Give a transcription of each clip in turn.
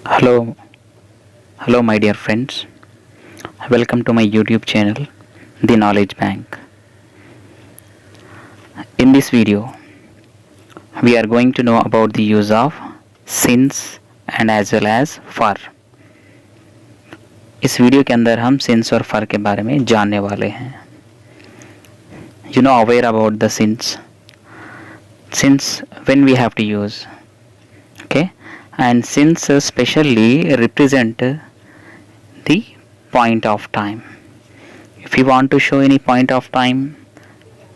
Hello, hello, my dear friends. Welcome to my YouTube channel, The Knowledge Bank. In this video, we are going to know about the use of since and as well as for. इस video के अंदर हम since और for के बारे में जानने वाले हैं. You know aware about the since when we have to use, okay, and since specially represent the point of time. If you want to show any point of time,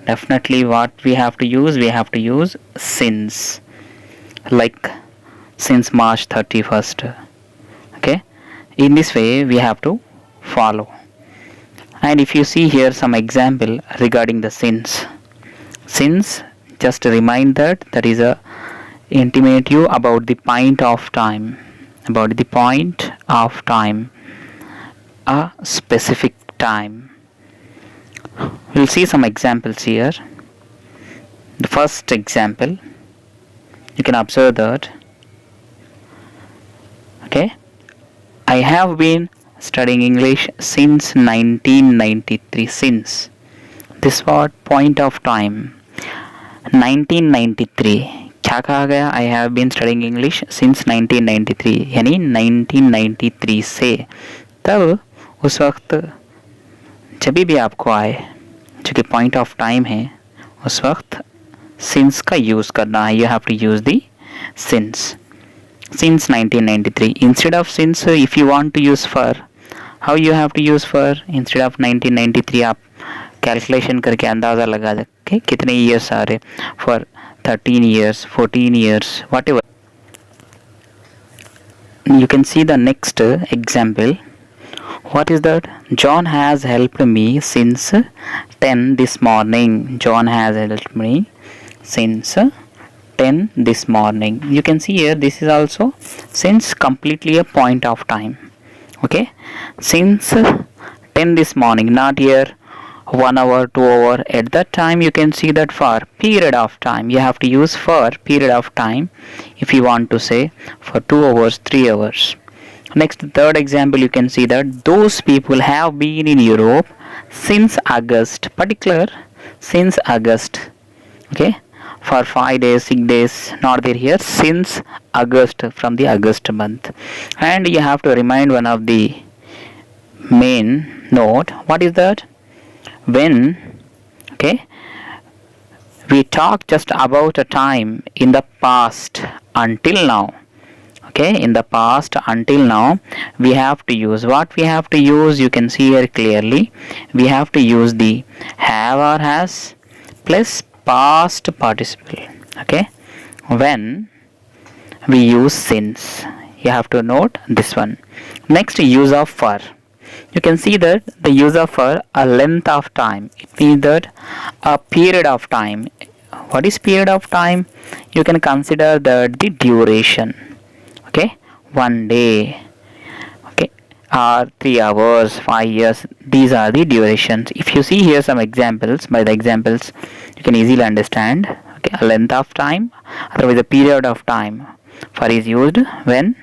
definitely what we have to use since, like since March 31st. Okay, in this way we have to follow. And if you see here some example regarding the since just remind that is a intimate you about the point of time, a specific time. We'll see some examples here. The first example, you can observe that, okay, I have been studying English since 1993. Since this what point of time 1993 क्या कहा गया? I have been studying English since 1993 यानी 1993 से तब उस वक्त जब भी आपको आए जो कि पॉइंट ऑफ टाइम है उस वक्त since का यूज़ करना है. You have to use the since 1993 instead of since. If you want to use for, how you have to use for? Instead of 1993 आप कैलकुलेशन करके अंदाज़ा लगा सकते कितने ईयर्स आ रहे for 13 years, 14 years, whatever. You can see the next example. What is that? John has helped me since 10 this morning. John has helped me since 10 this morning. You can see here this is also since completely a point of time. Okay, since 10 this morning, not here 1 hour, 2 hour. At that time you can see that for period of time you have to use for period of time if you want to say for 2 hours, 3 hours. Next, third example, you can see that those people have been in Europe since August, particular since August. Okay, for 5 days, 6 days, not there here, since August, from the August month. And you have to remind one of the main note. What is that? When, okay, we talk just about a time in the past until now, okay, in the past until now, we have to use what we have to use. You can see here clearly we have to use the have or has plus past participle. Okay, when we use since, you have to note this one. Next, use of for. You can see that the use of for a length of time, it means that a period of time. What is period of time? You can consider that the duration. Okay, 1 day, okay, or 3 hours, 5 years, these are the durations. If you see here some examples, by the examples you can easily understand. Okay, a length of time, otherwise a period of time. For is used when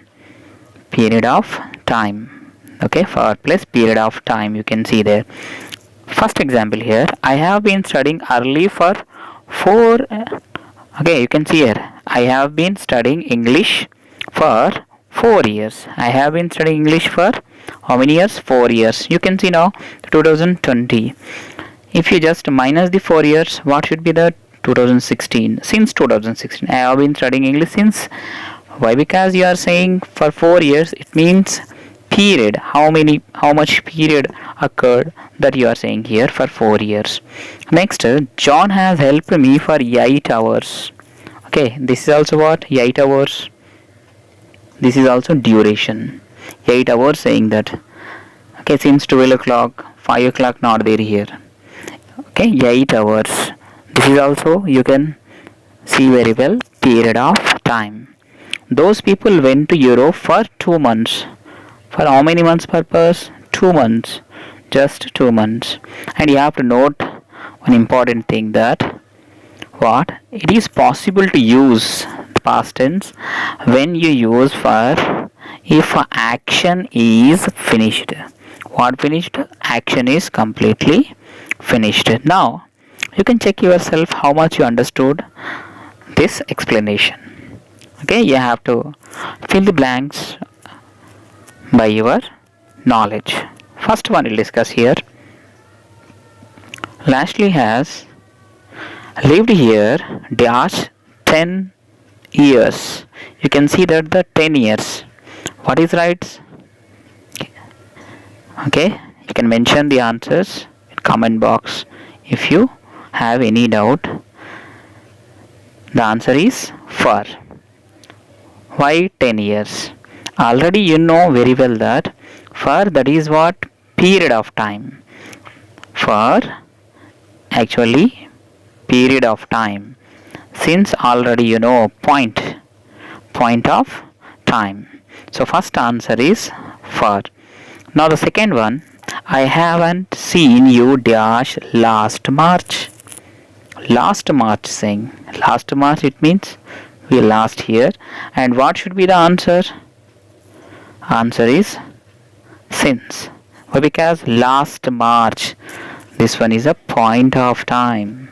period of time. Okay, for plus period of time, you can see there. First example here, I have been studying early for 4. Okay, you can see here I have been studying English for 4 years. I have been studying English for how many years? 4 years. You can see now 2020. If you just minus the 4 years, what should be the 2016? Since 2016 I have been studying English since. Why? Because you are saying for 4 years, it means period, how much period occurred, that you are saying here for 4 years. Next, John has helped me for 8 hours. Okay, this is also what? 8 hours. This is also duration. 8 hours saying that. Okay, since 12 o'clock, 5 o'clock not there here. Okay, 8 hours. This is also, you can see very well, period of time. Those people went to Europe for 2 months. For how many months purpose? 2 months. Just 2 months. And you have to note one important thing, that what? It is possible to use past tense when you use for if action is finished. What finished? Action is completely finished. Now you can check yourself how much you understood this explanation. Okay, you have to fill the blanks by your knowledge. First one we'll discuss here. Lastly has lived here dash 10 years. You can see that the 10 years. What is right? Okay, you can mention the answers in comment box if you have any doubt. The answer is for. Why 10 years? Already you know very well that for, that is what? Period of time. For actually period of time. Since already you know point of time. So first answer is for. Now the second one, I haven't seen you dash last March. Last March saying. Last March, it means we last here. And what should be the answer? Answer is since. Why? Because last March. This one is a point of time.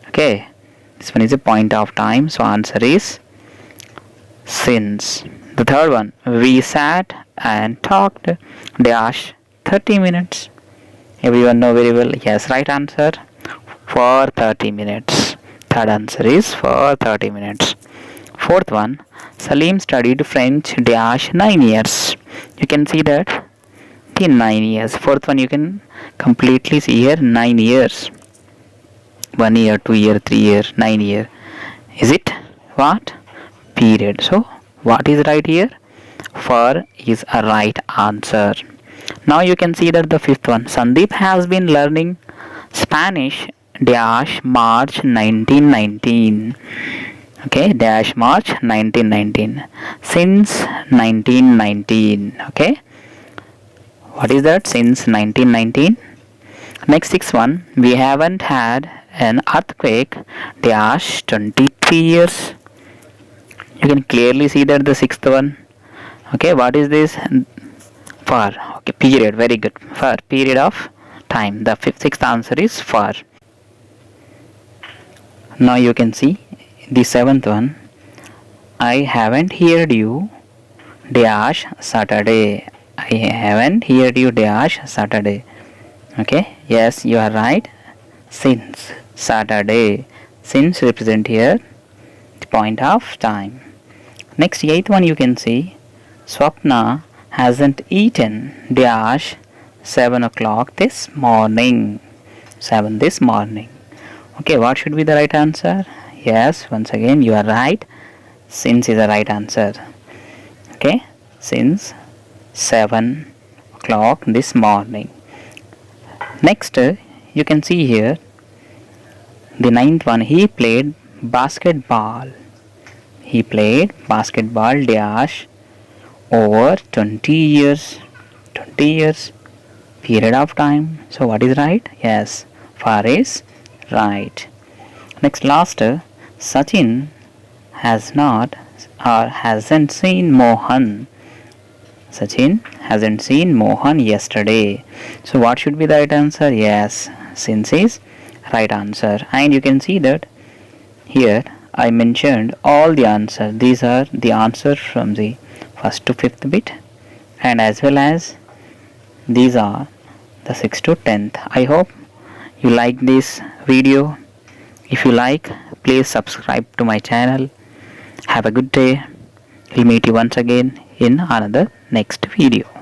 Okay. This one is a point of time. So answer is since. The third one, we sat and talked dash 30 minutes. Everyone know very well. Yes, right answer for 30 minutes. Third answer is for 30 minutes. Fourth one, Salim studied French dash 9 years. You can see that in 9 years. Fourth one you can completely see here 9 years. 1 year, 2 year, 3 year, 9 year. Is it what? Period. So what is right here? For is a right answer. Now you can see that the fifth one, Sandeep has been learning Spanish dash March 1919. Okay, dash March 1919. Since 1919. Okay, what is that? Since 1919. Next sixth one, we haven't had an earthquake dash 23 years. You can clearly see that the sixth one. Okay, what is this? For. Okay, period. Very good. For period of time. The sixth answer is for. Now you can see the seventh one. I haven't heard you dash Saturday. I haven't heard you dash Saturday. Okay, yes, you are right. Since Saturday. Since represent here the point of time. Next eighth one you can see, Swapna hasn't eaten dash 7 o'clock this morning. 7 this morning. Okay, what should be the right answer? Yes, once again you are right. Since is the right answer. Okay, since 7 o'clock this morning. Next you can see here the ninth one, he played basketball. He played basketball dash over 20 years. 20 years period of time. So what is right? Yes, for is right. Next last, Sachin has not or hasn't seen Mohan. Sachin hasn't seen Mohan yesterday. So what should be the right answer? Yes, since is right answer. And you can see that here I mentioned all the answers. These are the answers from the first to fifth bit, and as well as these are the 6th to 10th. I hope you like this video. If you like, please subscribe to my channel. Have a good day. We'll meet you once again in another next video.